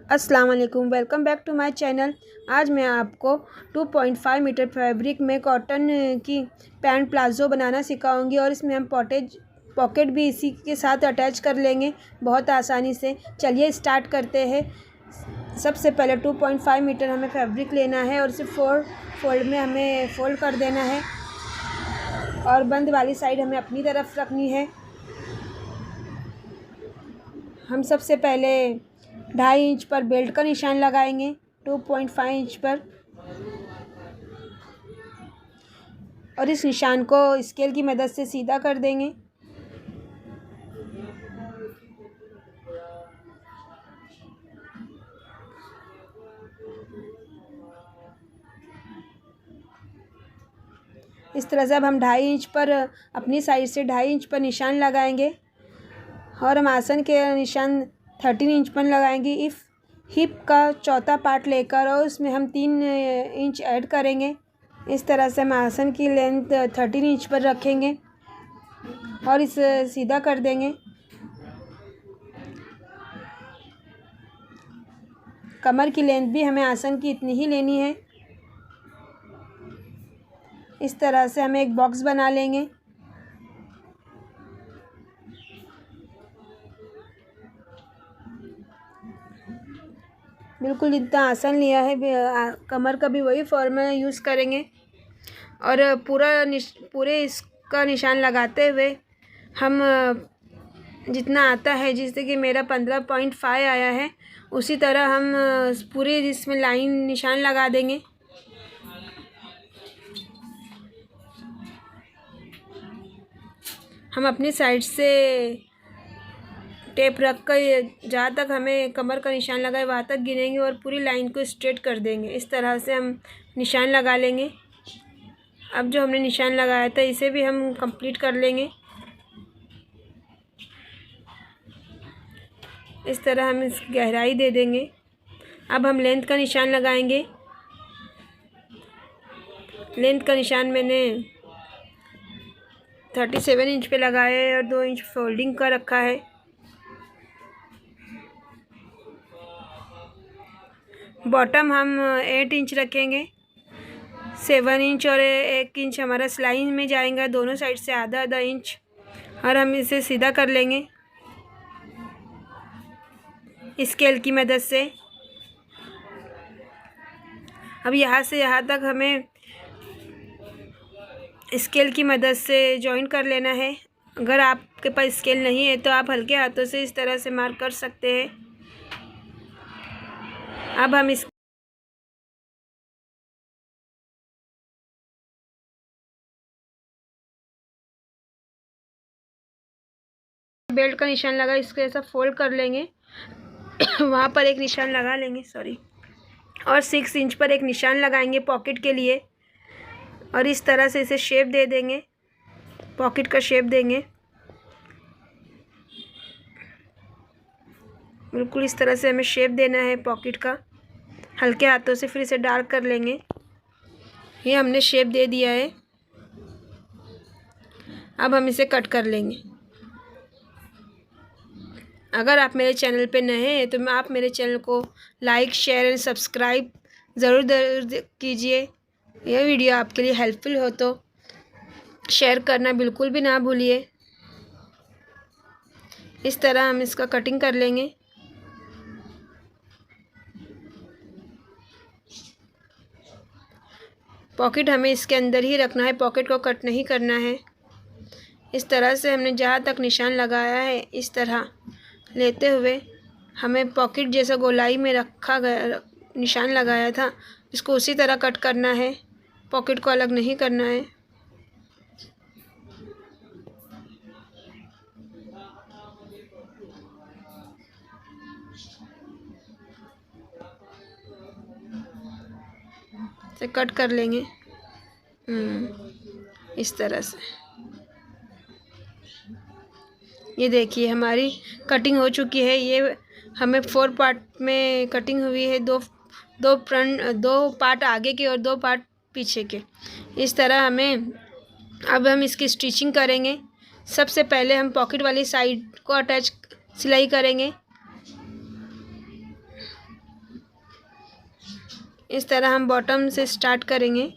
अस्सलाम वालेकुम, welcome back to my channel. आज मैं आपको 2.5 मीटर फैब्रिक में कॉटन की पैंट प्लाज़ो बनाना सिखाऊंगी और इसमें हम पॉकेट भी इसी के साथ अटैच कर लेंगे बहुत आसानी से। चलिए स्टार्ट करते हैं। सबसे पहले 2.5 मीटर हमें फैब्रिक लेना है और इसे 4 फोल्ड में हमें फ़ोल्ड कर देना है और बंद वाली साइड हमें अपनी तरफ रखनी है। हम सबसे पहले 2.5 इंच पर बेल्ट का निशान लगाएंगे 2.5 इंच पर और इस निशान को स्केल की मदद से सीधा कर देंगे। इस तरह से अब हम 2.5 इंच पर अपनी साइड से 2.5 इंच पर निशान लगाएंगे और हम आसन के निशान 13 इंच पर लगाएंगे। हिप का चौथा पार्ट लेकर और उसमें हम 3 इंच ऐड करेंगे। इस तरह से हम आसन की लेंथ 13 इंच पर रखेंगे और इसे सीधा कर देंगे। कमर की लेंथ भी हमें आसन की इतनी ही लेनी है। इस तरह से हम एक बॉक्स बना लेंगे। बिल्कुल जितना आसन लिया है कमर का भी वही फॉर्मूला यूज़ करेंगे और पूरे इसका निशान लगाते हुए हम जितना आता है, जिससे कि मेरा 15.5 आया है, उसी तरह हम पूरे जिसमें लाइन निशान लगा देंगे। हम अपनी साइड से टेप रख कर जहाँ तक हमें कमर का निशान लगा है वहाँ तक गिनेंगे और पूरी लाइन को स्ट्रेट कर देंगे। इस तरह से हम निशान लगा लेंगे। अब जो हमने निशान लगाया था इसे भी हम कंप्लीट कर लेंगे। इस तरह हम इस गहराई दे देंगे। अब हम लेंथ का निशान लगाएंगे। लेंथ का निशान मैंने 37 इंच पे लगाया है और 2 इंच फोल्डिंग का रखा है। बॉटम हम 8 इंच रखेंगे। 7 इंच और 1 इंच हमारा सिलाई में जाएगा, दोनों साइड से आधा आधा इंच, और हम इसे सीधा कर लेंगे स्केल की मदद से। अब यहाँ से यहाँ तक हमें स्केल की मदद से जॉइन कर लेना है। अगर आपके पास स्केल नहीं है तो आप हल्के हाथों से इस तरह से मार्क कर सकते हैं। अब हम इस बेल्ट का निशान लगा, इसको ऐसा फोल्ड कर लेंगे वहाँ पर एक निशान लगा लेंगे, और 6 इंच पर एक निशान लगाएंगे पॉकेट के लिए और इस तरह से इसे शेप दे देंगे, पॉकेट का शेप देंगे। बिल्कुल इस तरह से हमें शेप देना है पॉकेट का। हल्के हाथों से फिर इसे डार्क कर लेंगे। ये हमने शेप दे दिया है। अब हम इसे कट कर लेंगे। अगर आप मेरे चैनल पे नए हैं तो आप मेरे चैनल को लाइक, शेयर एंड सब्सक्राइब ज़रूर कीजिए। यह वीडियो आपके लिए हेल्पफुल हो तो शेयर करना बिल्कुल भी ना भूलिए। इस तरह हम इसका कटिंग कर लेंगे। पॉकेट हमें इसके अंदर ही रखना है, पॉकेट को कट नहीं करना है। इस तरह से हमने जहाँ तक निशान लगाया है इस तरह लेते हुए हमें पॉकेट जैसा गोलाई में रखा गया निशान लगाया था, इसको उसी तरह कट करना है, पॉकेट को अलग नहीं करना है। से कट कर लेंगे इस तरह से। ये देखिए हमारी कटिंग हो चुकी है। ये हमें 4 पार्ट में कटिंग हुई है, दो पार्ट आगे के और 2 पार्ट पीछे के। इस तरह अब हम इसकी स्टिचिंग करेंगे। सबसे पहले हम पॉकेट वाली साइड को सिलाई करेंगे। इस तरह हम बॉटम से स्टार्ट करेंगे।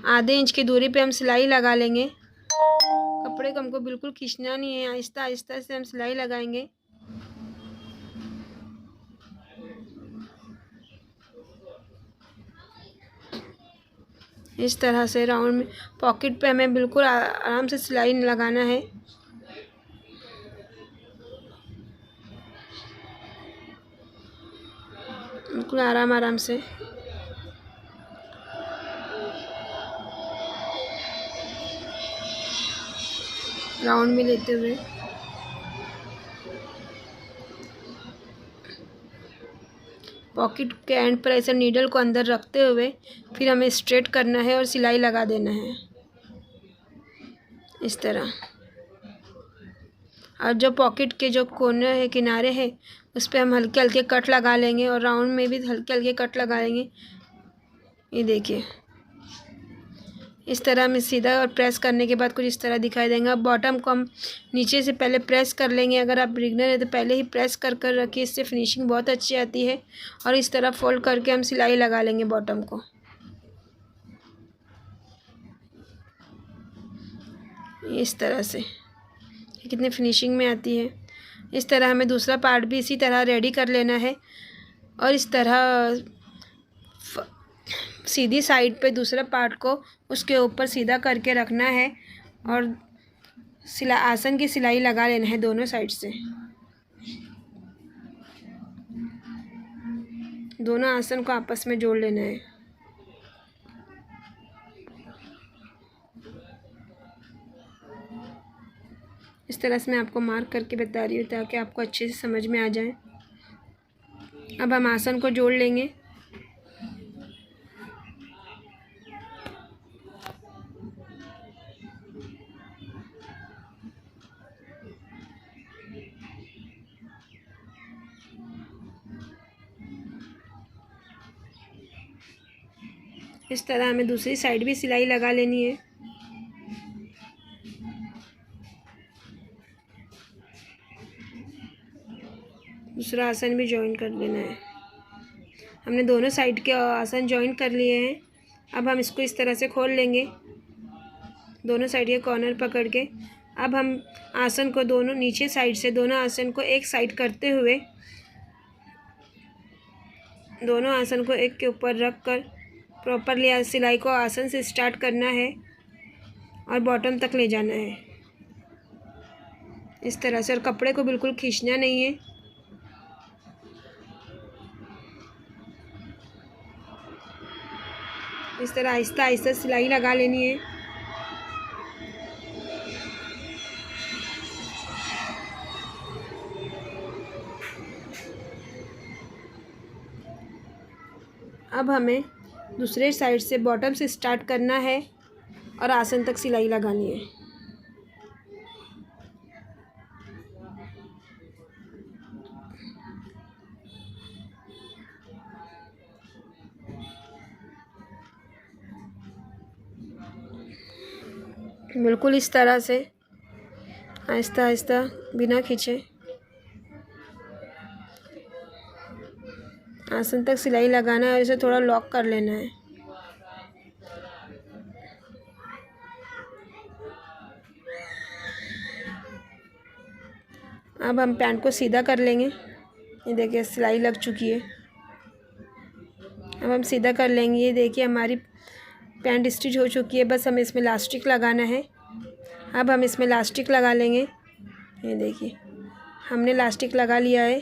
आधे इंच की दूरी पे हम सिलाई लगा लेंगे। कपड़े को हमको बिल्कुल खींचना नहीं है, आहिस्ता आहिस्ता से हम सिलाई लगाएंगे। इस तरह से राउंड में पॉकेट पे हमें बिल्कुल आराम से सिलाई लगाना है। बिल्कुल आराम आराम से। राउंड में लेते हुए पॉकेट के एंड पर ऐसे नीडल को अंदर रखते हुए फिर हमें स्ट्रेट करना है और सिलाई लगा देना है इस तरह। और जो पॉकेट के जो कोने है, किनारे हैं, उस पर हम हल्के हल्के कट लगा लेंगे और राउंड में भी हल्के हल्के कट लगा लेंगे। ये देखिए, इस तरह में सीधा और प्रेस करने के बाद कुछ इस तरह दिखाई देंगे। अब बॉटम को हम नीचे से पहले प्रेस कर लेंगे। अगर आप बिगिनर है तो पहले ही प्रेस कर कर रखिए, इससे फिनिशिंग बहुत अच्छी आती है। और इस तरह फोल्ड करके हम सिलाई लगा लेंगे बॉटम को इस तरह से। कितनी फिनिशिंग में आती है। इस तरह हमें दूसरा पार्ट भी इसी तरह रेडी कर लेना है। और इस तरह सीधी साइड पे दूसरा पार्ट को उसके ऊपर सीधा करके रखना है और आसन की सिलाई लगा लेना है दोनों साइड से। दोनों आसन को आपस में जोड़ लेना है। इस तरह से मैं आपको मार्क करके बता रही हूँ ताकि आपको अच्छे से समझ में आ जाए। अब हम आसन को जोड़ लेंगे। इस तरह हमें दूसरी साइड भी सिलाई लगा लेनी है। दूसरा आसन भी जॉइन कर लेना है। हमने दोनों साइड के आसन जॉइन कर लिए हैं। अब हम इसको इस तरह से खोल लेंगे, दोनों साइड के कॉर्नर पकड़ के। अब हम आसन को दोनों नीचे साइड से दोनों आसन को एक साइड करते हुए दोनों आसन को एक के ऊपर रख कर प्रॉपरली सिलाई को आसन से स्टार्ट करना है और बॉटम तक ले जाना है इस तरह से। और कपड़े को बिल्कुल खींचना नहीं है। इस तरह आहिस्ता आहिस्ता सिलाई लगा लेनी है। अब हमें दूसरे साइड से बॉटम से स्टार्ट करना है और आसन तक सिलाई लगानी है। बिल्कुल इस तरह से आहिस्ता आहिस्ता बिना खींचे आसन तक सिलाई लगाना है और इसे थोड़ा लॉक कर लेना है। अब हम पैंट को सीधा कर लेंगे। ये देखिए सिलाई लग चुकी है। अब हम सीधा कर लेंगे। ये देखिए हमारी पैंट स्टिच हो चुकी है। बस हमें इसमें इलास्टिक लगाना है। अब हम इसमें इलास्टिक लगा लेंगे। ये देखिए हमने इलास्टिक लगा लिया है।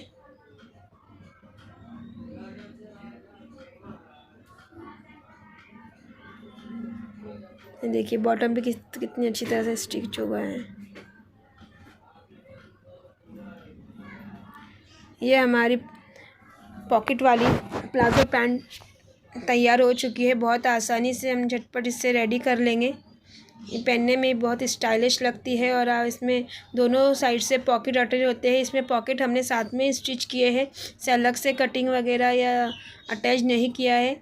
ये देखिए बॉटम पे कितनी अच्छी तरह से स्टिच हुआ है। ये हमारी पॉकेट वाली प्लाजो पैंट तैयार हो चुकी है। बहुत आसानी से हम झटपट इससे रेडी कर लेंगे। ये पहनने में बहुत स्टाइलिश लगती है और इसमें दोनों साइड से पॉकेट अटैच होते हैं। इसमें पॉकेट हमने साथ में स्टिच किए हैं, से अलग से कटिंग वगैरह या अटैच नहीं किया है।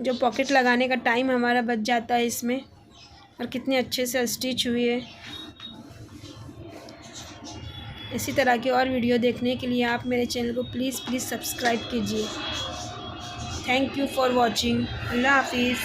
जो पॉकेट लगाने का टाइम हमारा बच जाता है इसमें। और कितने अच्छे से स्टिच हुई है। इसी तरह की और वीडियो देखने के लिए आप मेरे चैनल को प्लीज़ सब्सक्राइब कीजिए। Thank you for watching. अल्लाह हाफिज़।